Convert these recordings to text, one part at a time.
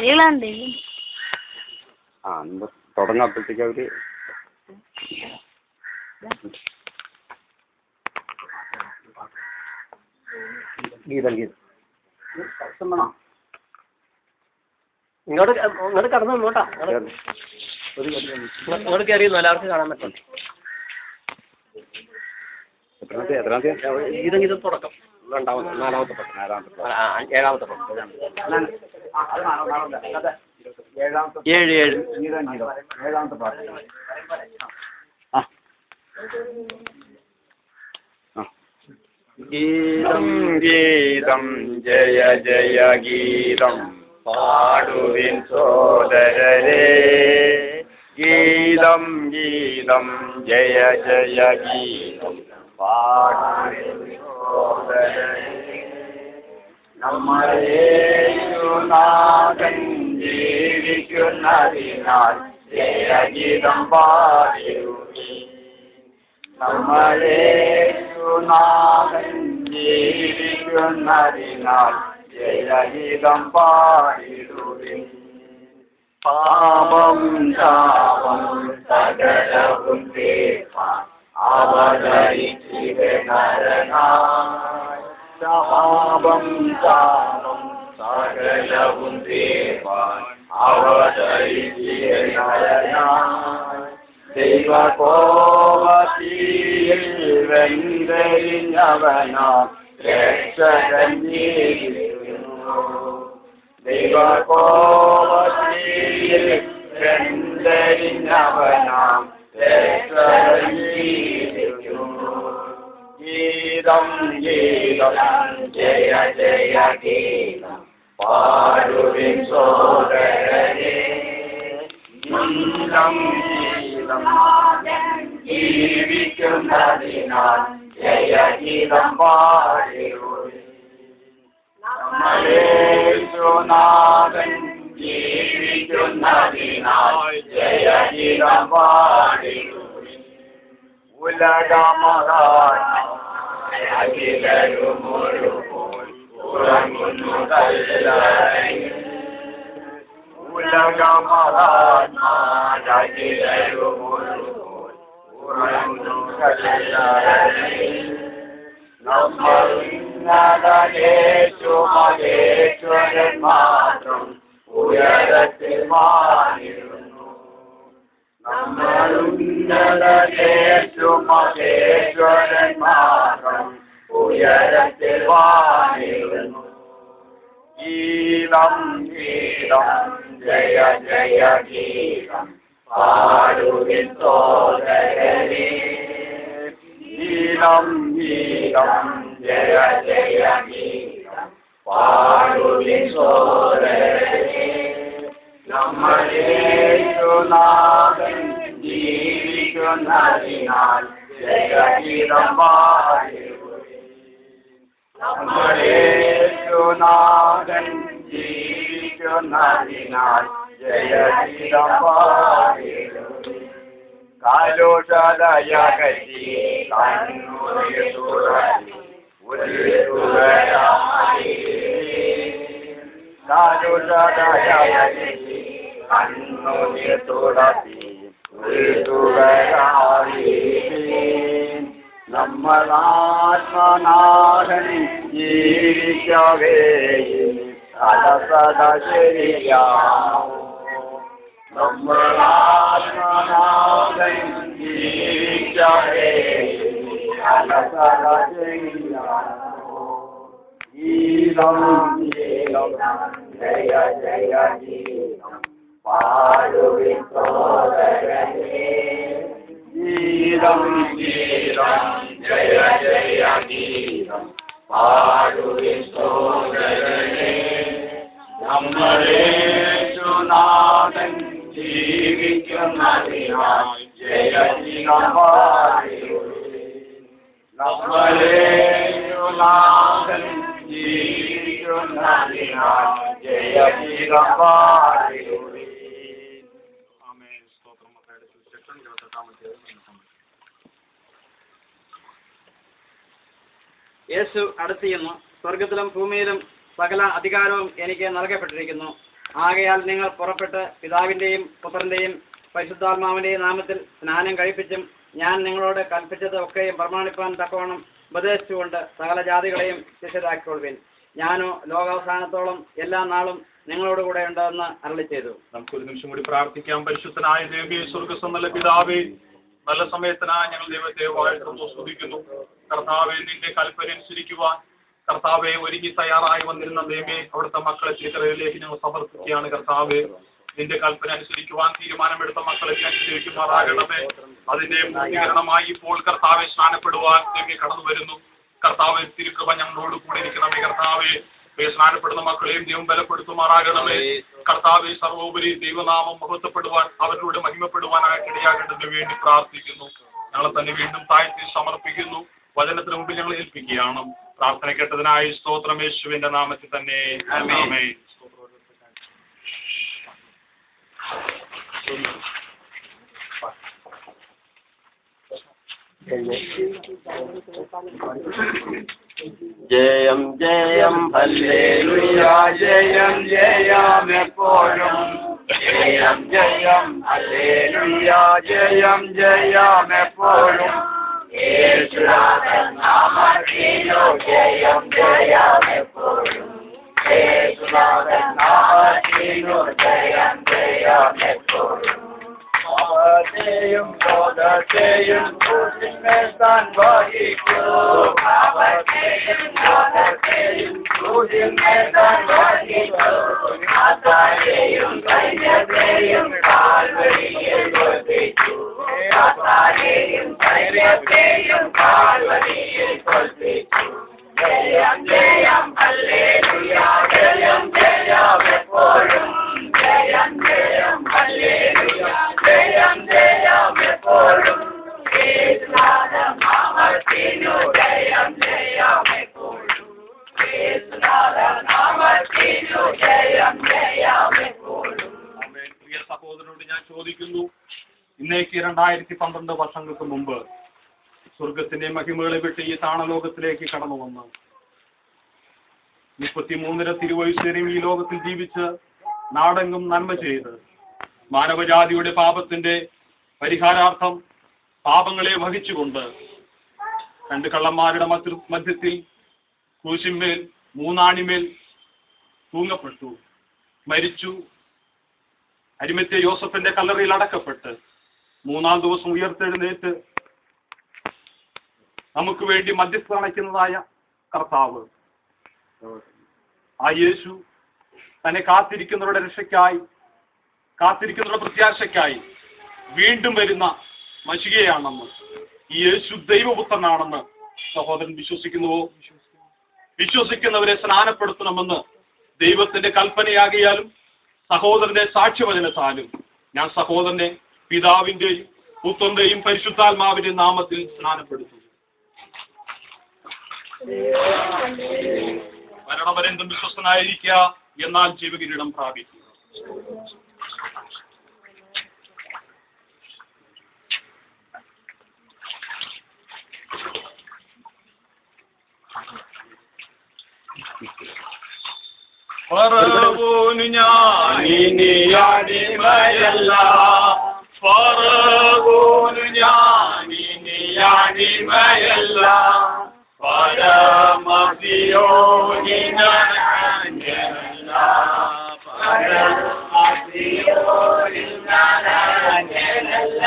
ഈളാണ്ട് ആ എന്താ തുടങ്ങാപ്പത്തേക്ക് അവര് ഗീതം ഗീതം ഇങ്ങോട്ട് കടന്നു നോട്ടാ. ഇങ്ങോട്ട് കയറിയൊന്നും എല്ലാവർക്കും കാണാൻ പറ്റും. എത്രാമത്തെ ഗീതം ഗീതം തുടക്കം നാലാമത്തെ പാട്ട്, ഏഴാമത്തെ പാട്ട്. 7 ഏഴാമത്തെ പാട്ട്. ഗീതം ഗീതം ജയ ജയ ഗീതം പാടുവിൻ സോദരരേ. ഗീതം ഗീതം ജയ ജയ ഗീതം പാടുവിൻ സോദരരേ. നമ്മളേശുനാഥൻ ജീവിക്കുന്നതിനാൽ ജയഗീതം പാടിടുവീൻ. നമ്മളേശുനാഥൻ ജീവിക്കുന്നതിനാൽ ജയഗീതം പാടിടുവീൻ. പാപം ശാപം സകലവും തീർപ്പാൻ അവതരിച്ചിടെ നരനായി. പാപം ശാപം സകലവും തീർപ്പാൻ അവതരിച്ചിടെ നരനായി. ദൈവകോപത്തിൽ വെന്തെരിഞ്ഞവനാം രക്ഷകൻ ജീവിക്കുന്നു. ദൈവകോപത്തിൽ വെന്തെരിഞ്ഞവനാം രക്ഷകൻ ജീവിക്കുന്നു. ഗീതം ഗീതം ജയ ജയ ഗീതം പാടുവിൻ സോദരരേ. ഗീതം ഗീതം ജീവിക്കുന്നതിനാൽ ജയഗീതം പാടിടുവീൻ. നമ്മളേശുനാഥൻ ജീവിക്കുന്നതിനാൽ ജയഗീതം പാടിടുവീൻ. ഉലകമഹാരുമൊരുപോൽ ഉറങ്ങുന്നു കല്ലറയിൽ. ഉലകമഹാരുമൊരുപോൽ ഉറങ്ങുന്നു കല്ലറയിൽ. നമ്മളുന്നതേശുമഹേശ്വരൻ മാത്രം ഉയരത്തിൽ വാണിടുന്നു. നമ്മളുന്നതേശുമഹേശ്വരൻ മാത്രം ഉയരത്തിൽ വാണിടുന്നു. ഗീതം ഗീതം ജയ ജയ ഗീതം പാടുവിൻ സോദരരേ. ഗീതം ഗീതം ജയ ജയ ഗീതം പാടുവിൻ സോദരരേ. നമ്മളേശുനാഥൻ ജീവിക്കുന്നതിനാൽ ജയഗീതം പാടിടുവീൻ. നമ്മളേശുനാഥൻ ജീവിക്കുന്നതിനാൽ ജയഗീതം പാടിടുവീൻ. കാലോഷലയകറ്റി കണ്ണുനീർ തുടങ്ങി ഉരുകുകയായി. കാലോഷലയകറ്റി കണ്ണുനീർ തുടങ്ങി ഉരുകുകയായി. നമ്മളാത്മനാഥൻ ജീവിക്കവേ അലസത ശരിയാമോ. നമ്മളാത്മനാഥൻ ജീവിക്കവേ അലസത ശരിയാമോ. ഗീതം ഗീതം ജയ ജയ ഗീതം പാടുവിൻ സോദരരേ. ഗീതം ഗീതം ജയ ജയ ഗീതം പാടുവിൻ സോദരരേ. നമ്മളേശുനാഥൻ ജീവിക്കുന്നതിനാൽ ജയഗീതം പാടിടുവീൻ. നമ്മളേശുനാഥൻ ജീവിക്കുന്നതിനാൽ ജയഗീതം പാടിടുവീൻ. യേശു അടുത്തിയെന്നു. സ്വർഗത്തിലും ഭൂമിയിലും സകല അധികാരവും എനിക്ക് നൽകപ്പെട്ടിരിക്കുന്നു. ആകയാൽ നിങ്ങൾ പുറപ്പെട്ട് പിതാവിൻ്റെയും പുത്രൻ്റെയും പരിശുദ്ധാത്മാവിൻ്റെയും നാമത്തിൽ സ്നാനം കഴിപ്പിച്ചും ഞാൻ നിങ്ങളോട് കൽപ്പിച്ചത് ഒക്കെയും പ്രമാണിപ്പാൻ തക്കവണ്ണം ഉപദേശിച്ചുകൊണ്ട് സകല ജാതികളെയും ശിഷ്യരാക്കിക്കൊള്ളുവിൻ. ഞാനോ ലോകാവസാനത്തോളം എല്ലാ നാളും നിങ്ങളോട് കൂടെ ഉണ്ടെന്ന് അരുളി ചെയ്തു. നമുക്കൊരു നിമിഷം കൂടി പ്രാർത്ഥിക്കാം. പരിശുദ്ധനായ ദൈവമേ, സ്വർഗ്ഗസ്ഥ നല്ല പിതാവേ, നല്ല സമയത്തിനായി ഞങ്ങൾ ദൈവത്തെ വാഴ്ത്തുന്നു, സ്തുതിക്കുന്നു. കർത്താവെ, നിന്റെ കൽപ്പന അനുസരിക്കുവാൻ കർത്താവെ ഒരുങ്ങി തയ്യാറായി വന്നിരുന്ന ദൈവമേ, അവിടുത്തെ മക്കളെ തിരുക്കരയിലേക്ക് ഞങ്ങൾ സമർപ്പിക്കുകയാണ്. കർത്താവെ, നിന്റെ കൽപ്പന അനുസരിക്കുവാൻ തീരുമാനമെടുത്ത മക്കളെ അനുസരിക്കുമാറാകണമേ. അതിന്റെ മൂലീകരണമായി ഇപ്പോൾ കർത്താവെ സ്നാനപ്പെടുവാൻ ദൈവമേ കടന്നു വരുന്നു. കർത്താവെ, തിരുക്കൃപ ഞങ്ങളോട് കൂടി ഇരിക്കണമേ. കർത്താവെ, സ്നാനപ്പെടുന്ന മക്കളെയും ദൈവം ബലപ്പെടുത്തുമാറാകണമേ. കർത്താവെ, സർവോപരി ദൈവനാമം മഹത്വപ്പെടുവാൻ അവരിലൂടെ മഹിമപ്പെടുവാനായിട്ട് ഇടയാകേണ്ടതിന് വേണ്ടി പ്രാർത്ഥിക്കുന്നു. ഞങ്ങളെ തന്നെ വീണ്ടും താഴ്ത്തി സമർപ്പിക്കുന്നു. വചനത്തിന് മുമ്പിൽ ഞങ്ങൾ ഏൽപ്പിക്കുകയാണ്. പ്രാർത്ഥന കേട്ടതിനായി സ്തോത്രം, യേശുവിന്റെ നാമത്തിൽ തന്നെ ആമേൻ. ജയം ജയം ഹല്ലേലൂയ, ജയം ജയം എപ്പോഴും, ജയം ജയം ഹല്ലേലൂയ, ജയം ജയം എപ്പോഴും. യേശുനാഥൻ നാമത്തിലോ ജയം ജയം എപ്പോഴും, യേശുനാഥൻ നാമത്തിലോ ജയം ജയം എപ്പോഴും. പാപത്തെയും ബോധത്തെയും ക്രൂശിന്മേൽ താൻ വഹിച്ചു, പാപത്തെയും ബോധത്തെയും ക്രൂശിന്മേൽ താൻ വഹിച്ചു. ആസാരെയും സൈന്യത്തെയും കാൽവരിയിൽ തോൽപ്പിച്ചു, ആസാരെയും സൈന്യത്തെയും കാൽവരിയിൽ തോൽപ്പിച്ചു. ജയം ജയം ഹല്ലേലൂയ, ജയം ജയം എപ്പോഴും, ജയം ജയം ഹല്ലേലൂയ, ജയം ജയം എപ്പോഴും. യേശുനാഥൻ നാമത്തിനു ജയം ജയം എപ്പോഴും, യേശുനാഥൻ നാമത്തിനു ജയം ജയം എപ്പോഴും. പ്രിയ സഹോദരനോട് ഞാൻ ചോദിക്കുന്നു, ഇന്നേക്ക് 2012 വർഷങ്ങൾക്ക് മുമ്പ് സ്വർഗത്തിന്റെ മഹിമകളെ വിട്ട് ഈ താണലോകത്തിലേക്ക് കടന്നു വന്ന് 33 തിരുവയസ്സുവരെയും ഈ ലോകത്തിൽ ജീവിച്ച് നാടെങ്ങും നന്മ ചെയ്ത് മാനവജാതിയുടെ പാപത്തിന്റെ പരിഹാരാർത്ഥം പാപങ്ങളെ വഹിച്ചുകൊണ്ട് 2 കള്ളന്മാരുടെ മധ്യത്തിൽ ക്രൂശിന്മേൽ 3 ആണിമേൽ തൂങ്ങപ്പെട്ടു, മരിച്ചു. അരിമത്തെ യോസഫിന്റെ കല്ലറയിൽ അടക്കപ്പെട്ട് 3-ാം ദിവസം ഉയർത്തെഴുന്നേറ്റ് നമുക്ക് വേണ്ടി മധ്യസ്ഥ അണയ്ക്കുന്നതായ കർത്താവ്, ആ യേശു തന്നെ കാത്തിരിക്കുന്നവരുടെ രക്ഷയ്ക്കായി, കാത്തിരിക്കുന്നവരുടെ പ്രത്യാശയ്ക്കായി വീണ്ടും വരുന്ന മശിഹയാണെന്ന്, ഈ യേശു ദൈവപുത്രനാണെന്ന് സഹോദരൻ വിശ്വസിക്കുന്നുവോ? വിശ്വസിക്കുന്നവരെ സ്നാനപ്പെടുത്തണമെന്ന് ദൈവത്തിന്റെ കൽപ്പനയാകിയാലും സഹോദരന്റെ സാക്ഷ്യവചനത്താലും ഞാൻ സഹോദരനെ പിതാവിന്റെയും പുത്രന്റെയും പരിശുദ്ധാത്മാവിന്റെയും നാമത്തിൽ സ്നാനപ്പെടുത്തുന്നു. മരണപര്യന്തം വിശ്വസ്തനായിരിക്കുക, എന്നാൽ ജീവകിരീടം പ്രാപിക്കുക. പറവോനു ഞാനിനി അടിമയല്ല, പറവോനു ഞാനിനി അടിമയല്ല, പരമസിയോനി ഞാനല്ല, പരമസിയോനി ഞാനല്ല.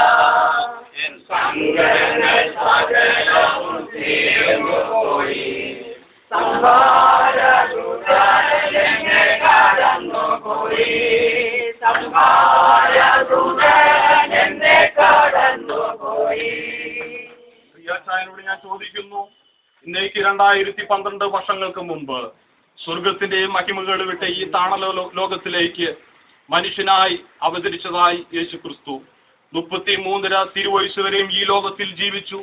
എൻ സങ്കടങ്ങൾ സകലവും തീർന്നുപോയി, സംഹാരദൂതനെ കടന്നുപോയി, സംഹാരദൂതനെ കടന്നുപോയി. പ്രിയാച്ചായനോട് ഞാൻ ചോദിക്കുന്നു, ഇന്നേക്ക് 2012 വർഷങ്ങൾക്ക് മുമ്പ് സ്വർഗത്തിന്റെയും മഹിമകൾ വിട്ട് ഈ താണ ലോകത്തിലേക്ക് മനുഷ്യനായി അവതരിച്ചതായി യേശു ക്രിസ്തു 33 തിരുവയസ്സ് വരെയും ഈ ലോകത്തിൽ ജീവിച്ചു,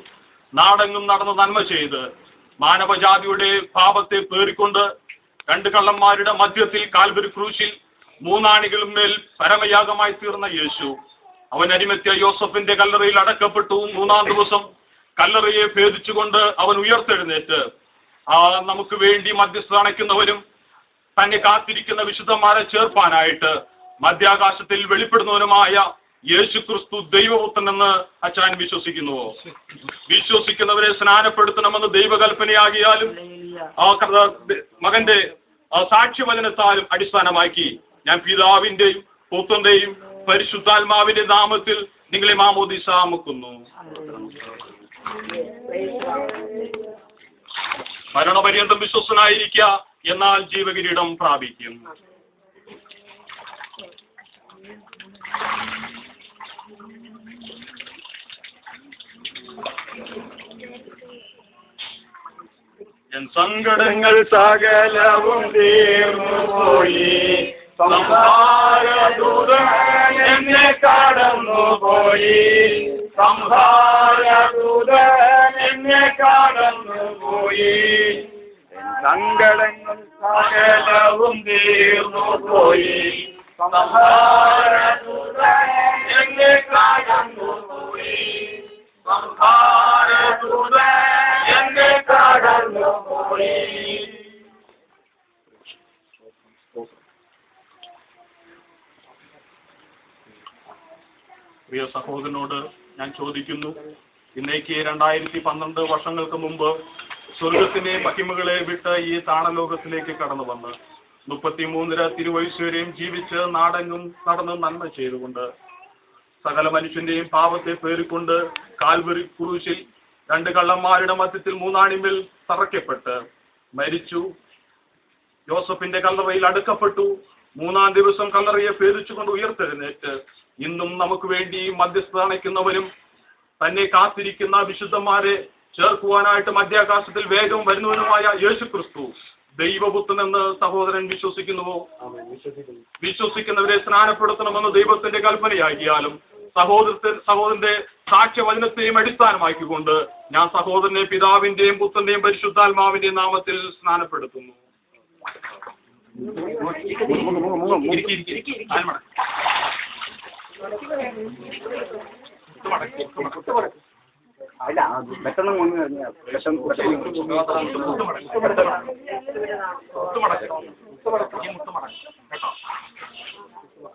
നാടെങ്ങും നടന്ന് നന്മ ചെയ്ത് മാനവജാതിയുടെ പാപത്തെ പേറിക്കൊണ്ട് 2 കള്ളന്മാരുടെ മധ്യത്തിൽ കാൽവരി ക്രൂശിൽ 3 ആണികളും മേൽ പരമയാഗമായി തീർന്ന യേശു, അവൻ അരിമത്യ യോസഫിന്റെ കല്ലറയിൽ അടക്കപ്പെട്ടു. 3-ാം ദിവസം കല്ലറയെ ഭേദിച്ചുകൊണ്ട് അവൻ ഉയർത്തെഴുന്നേറ്റ് നമുക്ക് വേണ്ടി മധ്യസ്ഥ അണയ്ക്കുന്നവരും തന്നെ കാത്തിരിക്കുന്ന വിശുദ്ധന്മാരെ ചേർപ്പാനായിട്ട് മധ്യാകാശത്തിൽ വെളിപ്പെടുന്നവനുമായ യേശുക്രിസ്തു ദൈവപുത്രനെന്ന് അച്ഛൻ വിശ്വസിക്കുന്നുവോ? വിശ്വസിക്കുന്നവരെ സ്നാനപ്പെടുത്തണമെന്ന് ദൈവകൽപ്പനയാകിയാലും മകന്റെ സാക്ഷ്യവചനത്താലും അടിസ്ഥാനമാക്കി ഞാൻ പിതാവിന്റെയും പുത്രന്റെയും പരിശുദ്ധാത്മാവിന്റെ നാമത്തിൽ നിങ്ങളെ മാമോദീസ മുക്കുന്നു. മരണപര്യന്തം വിശ്വസ്തനായിരിക്കുക, എന്നാൽ ജീവകിരീടം പ്രാപിക്കും. സങ്കടങ്ങൾ സകലവും തീർന്നുപോയി, സംഹാരദൂതൻ എന്നെ കടന്നുപോയി, സംഹാരദൂതൻ എന്നെ കടന്നുപോയി. സങ്കടങ്ങൾ സകലവും തീർന്നുപോയി, സംഹാരദൂതൻ എന്നെ കടന്നുപോയി, സംഹാരദൂതൻ എന്നെ കടന്നുപോയി. പ്രിയ സഹോദരനോട് ഞാൻ ചോദിക്കുന്നു, ഇന്നേക്ക് 2012 വർഷങ്ങൾക്ക് മുമ്പ് സ്വർഗത്തിന്റെ മഹിമകളെ വിട്ട് ഈ താണലോകത്തിലേക്ക് കടന്നു വന്ന് 33 തിരുവയസ്സ് വരെയും ജീവിച്ച് നാടെങ്ങും നടന്ന് നന്മ ചെയ്തുകൊണ്ട് സകല മനുഷ്യന്റെയും പാപത്തെ പേറിക്കൊണ്ട് കാൽവരി ക്രൂശിൽ 2 കള്ളന്മാരുടെ മധ്യത്തിൽ 3 തറയ്ക്കപ്പെട്ട് മരിച്ചു. യോസഫിന്റെ കല്ലറയിൽ അടുക്കപ്പെട്ടു. 3-ാം ദിവസം കല്ലറയെ ഭേദിച്ചുകൊണ്ട് ഉയർത്തെഴുന്നേറ്റ് ഇന്നും നമുക്ക് വേണ്ടി മധ്യസ്ഥ അണയ്ക്കുന്നവരും തന്നെ കാത്തിരിക്കുന്ന വിശുദ്ധന്മാരെ ചേർക്കുവാനായിട്ട് മധ്യാകാശത്തിൽ വേഗം വരുന്നവനുമായ യേശുക്രിസ്തു ദൈവപുത്രനെന്ന് സഹോദരൻ വിശ്വസിക്കുന്നുവോ? വിശ്വസിക്കുന്നവരെ സ്നാനപ്പെടുത്തണമെന്ന് ദൈവത്തിന്റെ കൽപ്പനയാക്കിയാലും സഹോദരന്റെ സാക്ഷ്യവചനത്തെയും അടിസ്ഥാനമാക്കിക്കൊണ്ട് ഞാൻ സഹോദരനെ പിതാവിന്റെയും പുത്രന്റെയും പരിശുദ്ധാത്മാവിന്റെയും നാമത്തിൽ സ്നാനപ്പെടുത്തുന്നു.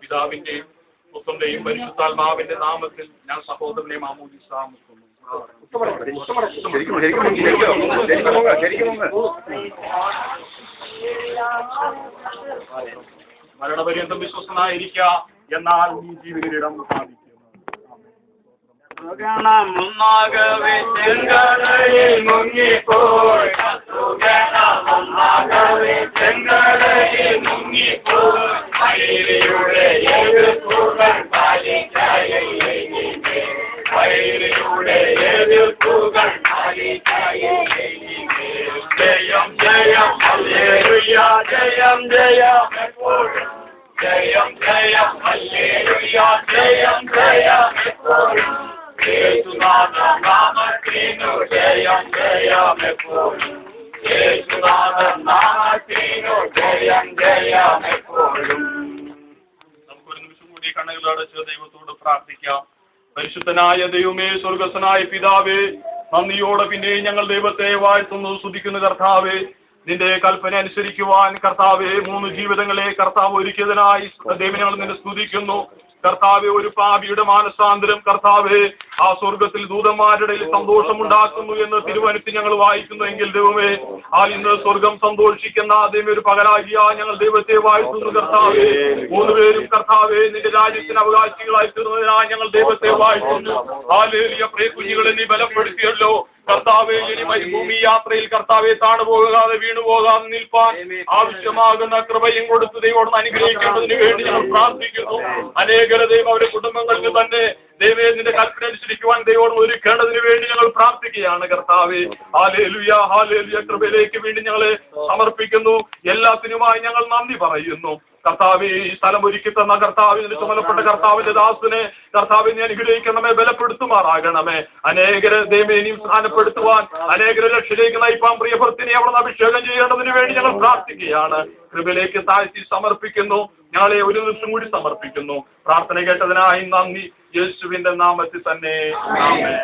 പിതാവിന്റെയും പുത്രന്റെയും പരിശുദ്ധാത്മാവിന്റെ നാമത്തിൽ ഞാൻ സഹോദരനെ മാമോദീസ മുക്കുന്നു. മരണപര്യന്തം വിശ്വസ്തനായിരിക്കുക, എന്നാൽ നീ ജീവകിരീടം സ്ഥാപിക്കുന്നു. മുന്നാകവേ ചെങ്കടലിൽ മുങ്ങിപ്പോയി, മുന്നാകവേ ചെങ്കടലിൽ മുങ്ങിപ്പോയി, വൈരിയുടെ എതിർപ്പുകൾ പാലിക്കായില്ലേ, വൈരിയുടെ എതിർപ്പുകൾ പാലിക്കായില്ലേ. ജയം ജയം ഹല്ലേലൂയ, ജയം ജയം എപ്പോഴും, ജയം ജയം ഹല്ലേലൂയ, ജയം ജയം എപ്പോഴും. യേശുനാഥൻ നാമത്തിനു ജയം ജയം എപ്പോഴും, യേശുനാഥൻ നാമത്തിനു ജയം ജയം എപ്പോഴും. നമുക്കൊരു നിമിഷം കൂടി കണ്ണുകൾ അടച്ച് ദൈവത്തോട് പ്രാർത്ഥിക്കാം. പരിശുദ്ധനായ ദൈവമേ, സ്വർഗസ്ഥനായ പിതാവേ, നന്ദിയോടെ പിന്നെ ഞങ്ങൾ ദൈവത്തെ വാഴ്ത്തുന്നു, സ്തുതിക്കുന്നു. കർത്താവേ, നിന്റെ കൽപ്പന അനുസരിക്കുവാൻ കർത്താവെ 3 ജീവിതങ്ങളെ കർത്താവ് ഒരുക്കിയതിനായി ദൈവം ഞങ്ങൾ നിന്നെ സ്തുതിക്കുന്നു. കർത്താവെ, ഒരു പാപിയുടെ മാനസാന്തരം കർത്താവെ ആ സ്വർഗത്തിൽ ദൂതന്മാരുടെ സന്തോഷമുണ്ടാക്കുന്നു എന്ന് തിരുവനന്തപുരത്ത് ഞങ്ങൾ വായിക്കുന്നു. എങ്കിൽ ദൈവമേ, ആ ഇന്ന് സ്വർഗം സന്തോഷിക്കുന്ന ദൈവം ഒരു പകലാകിയ ഞങ്ങൾ ദൈവത്തെ വാഴ്ത്തുന്നു. കർത്താവെ, 3 പേരും കർത്താവെ നിന്റെ രാജ്യത്തിന് അവകാശികളായി തീർന്നതിനായി ഞങ്ങൾ ദൈവത്തെ വാഴ്ത്തുന്നു. ഹല്ലേലൂയ. പ്രിയ കുഞ്ഞുങ്ങളെ നീ ബലപ്പെടുത്തിയല്ലോ കർത്താവെ. ഇനി മരുഭൂമി യാത്രയിൽ കർത്താവെ താണുപോകാതെ വീണുപോകാതെ നിൽപ്പാൻ ആവശ്യമാകുന്ന കൃപയും കൊടുത്ത് ദൈവം അനുഗ്രഹിക്കേണ്ടതിന് വേണ്ടി ഞങ്ങൾ പ്രാർത്ഥിക്കുന്നു. അനേകര ദൈവം അവരുടെ കുടുംബങ്ങൾക്ക് തന്നെ ദൈവമേ നിന്റെ കൽപ്പന അനുസരിക്കുവാൻ ദൈവം ഒരുക്കേണ്ടതിന് വേണ്ടി ഞങ്ങൾ പ്രാർത്ഥിക്കുകയാണ്. കർത്താവെ, ഹല്ലേലൂയ, ഹല്ലേലൂയ. കൃപയിലേക്ക് വേണ്ടി ഞങ്ങളെ സമർപ്പിക്കുന്നു. എല്ലാത്തിനുമായി ഞങ്ങൾ നന്ദി പറയുന്നു. കർത്താവെ, ഈ സ്ഥലം ഒരുക്കി തന്ന കർത്താവിന് ചുമലപ്പെട്ട കർത്താവിന്റെ ദാസനെ കർത്താവിനെ അനുഗ്രഹിക്കണമേ, ബലപ്പെടുത്തുമാറാകണമേ. അനേകരെ ദൈവമേനിയും സ്ഥാനപ്പെടുത്തുവാൻ, അനേകരെ രക്ഷയിലേക്ക് നയിപ്പാൻ പ്രിയഭർത്തിനെ അവിടെ അഭിഷേകം ചെയ്യേണ്ടതിന് വേണ്ടി ഞങ്ങൾ പ്രാർത്ഥിക്കുകയാണ്. കൃപയിലേക്ക് താഴ്ത്തി സമർപ്പിക്കുന്നു. ഞങ്ങളെ ഒരു നിമിഷം കൂടി സമർപ്പിക്കുന്നു. പ്രാർത്ഥന കേട്ടതിനായി നന്ദി. യേശുവിന്റെ നാമത്തിൽ തന്നെ ആമേൻ.